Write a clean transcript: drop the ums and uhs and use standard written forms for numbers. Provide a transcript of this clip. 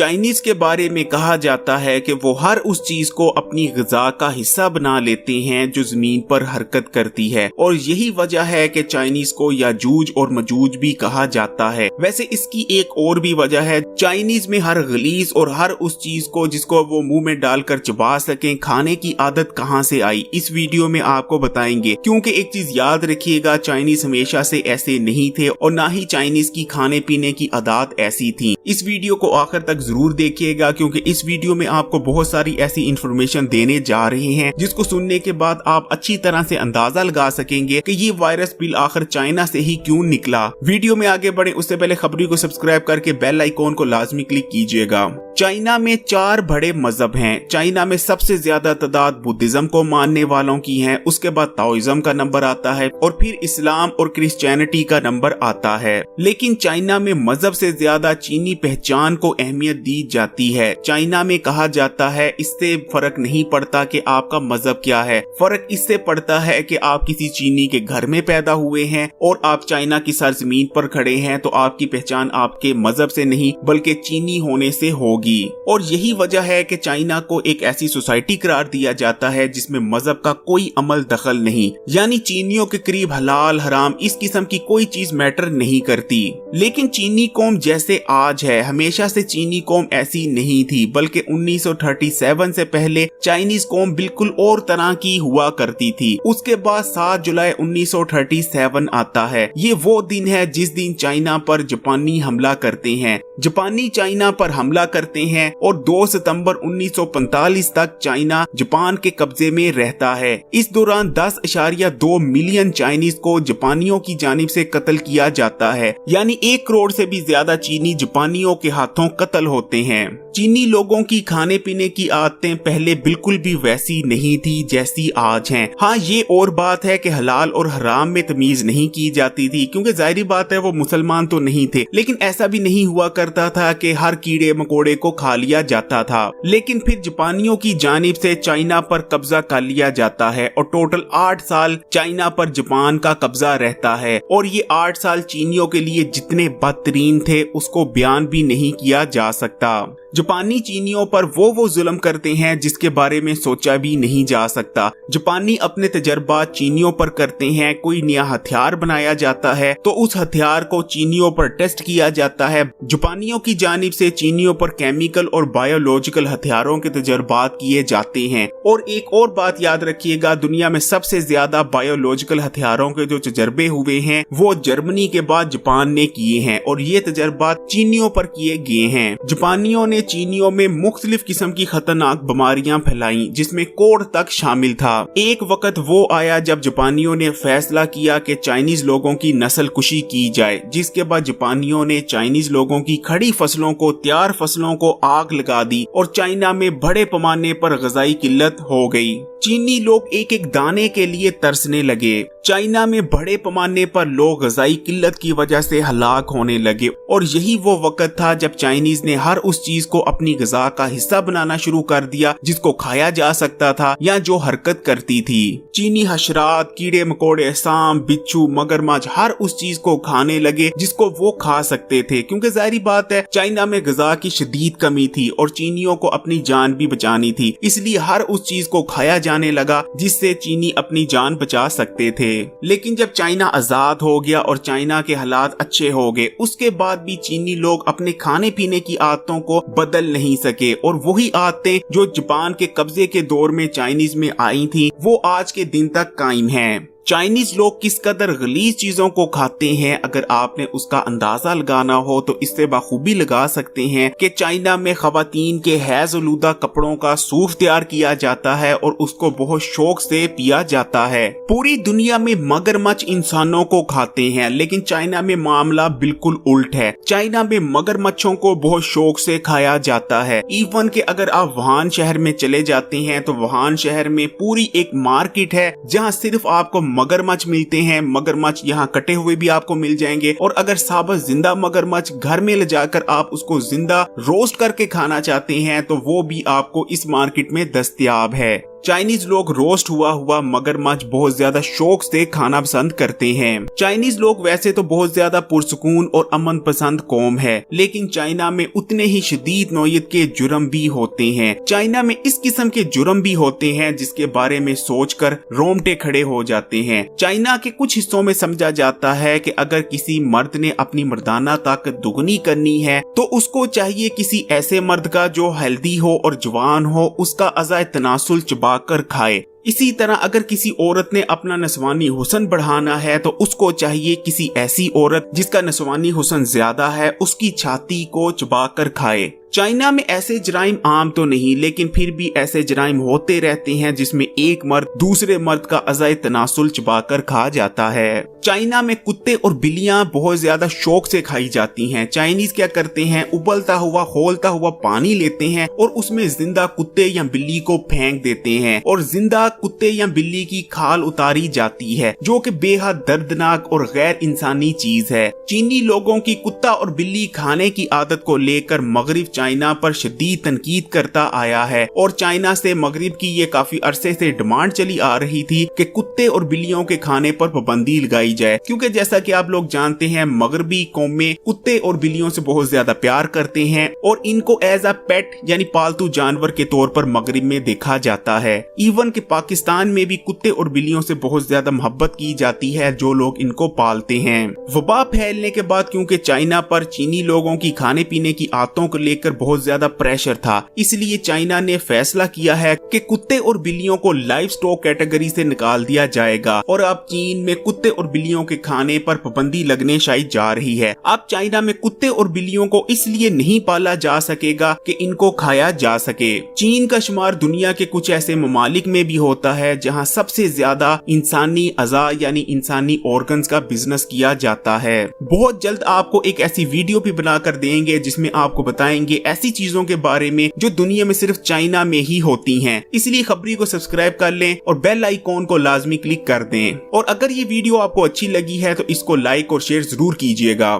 Chinese के बारे में कहा जाता है कि वो हर उस चीज को अपनी ग़िज़ा का हिस्सा बना लेते हैं जो जमीन पर हरकत करती है, और यही वजह है कि चाइनीज को याजूज और मजूज भी कहा जाता है। वैसे इसकी एक और भी वजह है, चाइनीज में हर गलीज और हर उस चीज को जिसको वो मुंह में डालकर चबा सकें खाने की आदत कहां से आई, इस वीडियो में आपको बताएंगे। क्योंकि एक चीज याद रखिएगा, चाइनीज हमेशा से ऐसे नहीं थे और ना ही चाइनीज की खाने पीने की आदत ऐसी थी। इस वीडियो को आखिर तक जरूर देखिएगा क्योंकि इस वीडियो में आपको बहुत सारी ऐसी इंफॉर्मेशन देने जा रहे हैं जिसको सुनने के बाद आप अच्छी तरह से अंदाजा लगा सकेंगे कि ये वायरस बिल आखिर चाइना से ही क्यों निकला। वीडियो में आगे बढ़े उससे पहले खबरी को सब्सक्राइब करके बेल आइकॉन को लाजमी क्लिक कीजिएगा। चाइना में 4 बड़े मजहब हैं। चाइना में सबसे ज्यादा तादाद बुद्धिज्म को मानने वालों की है, उसके बाद ताओइज्म का नंबर आता है और फिर इस्लाम और क्रिश्चियनिटी का नंबर आता है। लेकिन चाइना में मजहब से ज्यादा चीनी पहचान को अहमियत दी जाती है। चाइना में कहा जाता है इससे फर्क नहीं पड़ता कि आपका मजहब क्या है, फर्क इससे पड़ता है कि आप किसी चीनी के घर में पैदा हुए हैं और आप चाइना की सरजमीन पर खड़े हैं तो आपकी पहचान आपके मजहब से नहीं बल्कि चीनी होने से होगी। और यही वजह है कि चाइना को एक ऐसी सोसाइटी करार दिया जाता है जिसमें मजहब का कोई अमल दखल नहीं, यानी चीनियों के करीब हलाल हराम इस किस्म की कोई चीज मैटर नहीं करती। लेकिन चीनी कौम जैसे आज है, हमेशा से चीनी कौम ऐसी नहीं थी, बल्कि 1937 से पहले चाइनीज कौम बिल्कुल और तरह की हुआ करती थी। उसके बाद 7 जुलाई 1937 आता है। ये वो दिन है जिस दिन चाइना पर जापानी हमला करते हैं। जापानी चाइना पर हमला करते हैं और 2 सितंबर 1945 तक चाइना जापान के कब्जे में रहता है। इस दौरान 10.2 मिलियन चाइनीज को जापानियों की जानिब से कत्ल किया जाता है, यानी 1 करोड़ से भी ज्यादा चीनी जापानियों के हाथों कत्ल होते हैं। चीनी लोगों की खाने पीने की आदतें पहले बिल्कुल भी वैसी नहीं थी जैसी आज हैं। हाँ, ये और बात है कि हलाल और हराम में तमीज नहीं की जाती थी क्योंकि जाहिर बात है वो मुसलमान तो नहीं थे, लेकिन ऐसा भी नहीं हुआ करता था कि हर कीड़े मकोड़े को खा लिया जाता था। लेकिन फिर जापानियों की जानिब से चाइना पर कब्जा कर लिया जाता है और टोटल 8 साल चाइना पर जापान का कब्जा रहता है, और ये 8 साल चीनियों के लिए जितने बदतरीन थे उसको बयान भी नहीं किया जा सकता। जापानी चीनियों पर वो जुल्म करते हैं जिसके बारे में सोचा भी नहीं जा सकता। जापानी अपने तजर्बात चीनियों पर करते हैं। कोई नया हथियार बनाया जाता है तो उस हथियार को चीनियों पर टेस्ट किया जाता है। जापानियों की जानिब से चीनियों पर केमिकल और बायोलॉजिकल हथियारों के तजर्बात किए जाते हैं। और एक और बात याद रखिएगा, दुनिया में सबसे ज्यादा बायोलॉजिकल हथियारों के जो तजर्बे हुए हैं वो जर्मनी के बाद जापान ने किए हैं और ये तजर्बात चीनियों पर किए गए हैं। जापानियों ने चीनियों में मुख्तलिफ किस्म की खतरनाक बीमारियां फैलाई जिसमें कोढ़ तक शामिल था। एक वक्त वो आया जब जापानियों ने फैसला किया कि चाइनीज लोगों की नस्ल कुशी की जाए, जिसके बाद जापानियों ने चाइनीज लोगों की खड़ी फसलों को, तैयार फसलों को आग लगा दी और चाइना में बड़े पैमाने पर ग़िज़ाई किल्लत हो गई। चीनी लोग एक एक दाने के लिए तरसने लगे। चाइना में बड़े पैमाने पर लोग ग़िज़ाई किल्लत की वजह से हलाक होने लगे और यही वो वक्त था जब चाइनीज ने हर उस चीज को अपनी ग़िज़ा का हिस्सा बनाना शुरू कर दिया जिसको खाया जा सकता था या जो हरकत करती थी। चीनी हशरात, कीड़े मकोड़े, सांप, बिच्छू, मगरमच्छ हर उस चीज को खाने लगे जिसको वो खा सकते थे, क्योंकि जाहिर बात है चाइना में ग़िज़ा की शदीद कमी थी और चीनियों को अपनी जान भी बचानी थी, इसलिए हर उस चीज को खाया जाने लगा जिससे चीनी अपनी जान बचा सकते थे। लेकिन जब चाइना आजाद हो गया और चाइना के हालात अच्छे हो गए, उसके बाद भी चीनी लोग अपने खाने पीने की आदतों को बदल नहीं सके और वही आदतें जो जापान के कब्जे के दौर में चाइनीज में आई थी वो आज के दिन तक कायम हैं। चाइनीज लोग किस कदर गलीज चीजों को खाते हैं, अगर आपने उसका अंदाजा लगाना हो तो इससे बखूबी लगा सकते हैं कि चाइना में खवातीन के हैज आलूदा कपड़ों का सूफ तैयार किया जाता है और उसको बहुत शौक से पिया जाता है। पूरी दुनिया में मगरमच्छ इंसानों को खाते हैं, लेकिन चाइना में मामला बिल्कुल उल्ट है। चाइना में मगरमच्छों को बहुत शौक से खाया जाता है। इवन के अगर आप वुहान शहर में चले जाते हैं तो वुहान शहर में पूरी एक मार्केट है जहाँ सिर्फ आपको मगरमच्छ मिलते हैं। मगरमच्छ यहाँ कटे हुए भी आपको मिल जाएंगे और अगर साबुत जिंदा मगरमच्छ घर में ले जाकर आप उसको जिंदा रोस्ट करके खाना चाहते हैं तो वो भी आपको इस मार्केट में दस्तयाब है। चाइनीज लोग रोस्ट हुआ मगरमच्छ बहुत ज्यादा शौक से खाना पसंद करते हैं। चाइनीज लोग वैसे तो बहुत ज्यादा पुरसुकून और अमन पसंद कौम है, लेकिन चाइना में उतने ही शदीद नौयत के जुर्म भी होते हैं। चाइना में इस किस्म के जुर्म भी होते हैं जिसके बारे में सोचकर रोंगटे खड़े हो जाते हैं। चाइना के कुछ हिस्सों में समझा जाता है कि अगर किसी मर्द ने अपनी मर्दाना ताकत दुगनी करनी है तो उसको चाहिए किसी ऐसे मर्द का जो हेल्दी हो और जवान हो उसका अज़ाए तनासुल चबा कर खाए। इसी तरह अगर किसी औरत ने अपना नस्वानी हुस्न बढ़ाना है तो उसको चाहिए किसी ऐसी औरत जिसका नस्वानी हुस्न ज्यादा है उसकी छाती को चबा कर खाए। चाइना में ऐसे जराइम आम तो नहीं, लेकिन फिर भी ऐसे जराइम होते रहते हैं जिसमें एक मर्द दूसरे मर्द का अज़ाए तनासुल चबाकर खा जाता है। चाइना में कुत्ते और बिल्लियां बहुत ज्यादा शौक से खाई जाती हैं। चाइनीज क्या करते हैं, उबलता हुआ खौलता हुआ पानी लेते हैं और उसमें जिंदा कुत्ते या बिल्ली को फेंक देते हैं और जिंदा कुत्ते या बिल्ली की खाल उतारी जाती है, जो कि बेहद दर्दनाक और गैर इंसानी चीज है। चीनी लोगों की कुत्ता और बिल्ली खाने की आदत को लेकर मगरिब चाइना पर शदीद तनकीद करता आया है और चाइना से मगरिब की ये काफी अरसे से डिमांड चली आ रही थी कि कुत्ते और बिल्लियों के खाने पर पाबंदी लगाई जाए, क्योंकि जैसा कि आप लोग जानते हैं मगरबी कौमें कुत्ते और बिल्लियों से बहुत ज्यादा प्यार करते हैं और इनको एज अ पेट यानी पालतू जानवर के तौर पर मगरिब में देखा जाता है। इवन के पाकिस्तान में भी कुत्ते और बिल्लियों से बहुत ज्यादा मोहब्बत की जाती है जो लोग इनको पालते हैं। वबा फैलने के बाद क्योंकि चाइना पर चीनी लोगों की खाने पीने की आदतों को लेकर बहुत ज्यादा प्रेशर था, इसलिए चाइना ने फैसला किया है कि कुत्ते और बिल्लियों को लाइव स्टॉक कैटेगरी से निकाल दिया जाएगा और अब चीन में कुत्ते और बिल्लियों के खाने पर पाबंदी लगने शायद जा रही है। अब चाइना में कुत्ते और बिल्लियों को इसलिए नहीं पाला जा सकेगा कि इनको खाया जा सके। चीन का शुमार दुनिया के कुछ ऐसे ममालिक में भी होता है जहां सबसे ज्यादा इंसानी अज़ा यानी इंसानी ऑर्गन्स का बिजनेस किया जाता है। बहुत जल्द आपको एक ऐसी वीडियो भी बनाकर देंगे जिसमें आपको बताएंगे ऐसी चीजों के बारे में जो दुनिया में सिर्फ चाइना में ही होती हैं। इसलिए खबरी को सब्सक्राइब कर लें और बेल आइकॉन को लाजमी क्लिक कर दें। और अगर ये वीडियो आपको अच्छी लगी है तो इसको लाइक और शेयर जरूर कीजिएगा।